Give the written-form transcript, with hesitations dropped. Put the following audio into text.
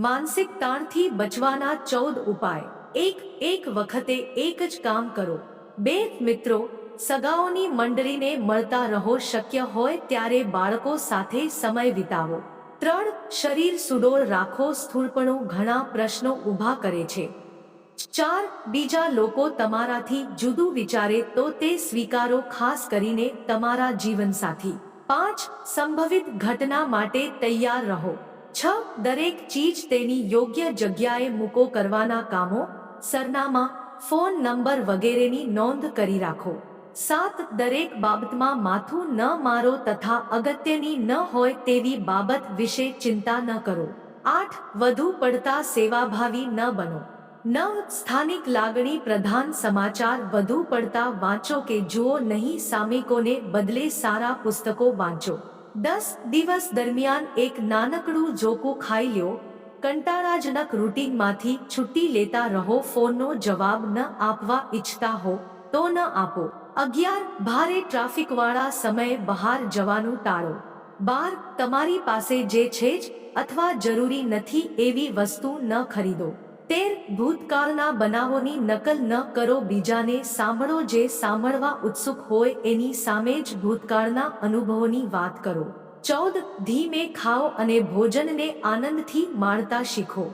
માનસિક તાણથી બચવાના 14 ઉપાય. એક વખતે એક જ કામ કરો. 2 મિત્રો સગાઓની મંડળીને મળતા રહો. શક્ય હોય ત્યારે બાળકો સાથે સમય વિતાવો. 3 શરીર સુડોળ રાખો. સ્થૂળપણું ઘણા પ્રશ્નો ઊભા કરે છે. 4 બીજા લોકો તમારાથી જુદું વિચારે તો તે સ્વીકારો, ખાસ કરીને તમારા જીવનસાથી. 5 સંભવિત ઘટના માટે તૈયાર રહો. 6 દરેક ચીજ તેની યોગ્ય જગ્યાએ મૂકો. કરવાના કામો, સરનામા, ફોન નંબર વગેરેની નોંધ કરી રાખો. 7 દરેક બાબતમાં માથું ન મારો તથા અગત્યની ન હોય તેવી બાબત વિશે ચિંતા ન કરો. 8 વધુ પડતા સેવાભાવી ન બનો. 9 સ્થાનિક લાગણી પ્રધાન સમાચાર વધુ પડતા વાંચો કે જુઓ નહીં. સામયિકોને બદલે સારા પુસ્તકો વાંચો. 10 દિવસ દરમિયાન એક નાનકડું ઝોકું ખાઈ લ્યો. કંટાળાજનક રૂટીનમાંથી છુટ્ટી લેતા રહો. ફોનનો જવાબ ન આપવા ઈચ્છતા હો તો ન આપો. 11 ભારે ટ્રાફિકવાળા સમયે બહાર જવાનું ટાળો. 12 તમારી પાસે જે છે જ અથવા જરૂરી નથી એવી વસ્તુ ન ખરીદો. 13 ભૂતકાળના બનાવોની નકલ ન કરો. બીજાને સાંભળો. જે સાંભળવા ઉત્સુક હોય એની સામે જ ભૂતકાળના અનુભવોની વાત કરો. 14 ધીમે ખાઓ અને ભોજનને આનંદથી માણતા શીખો.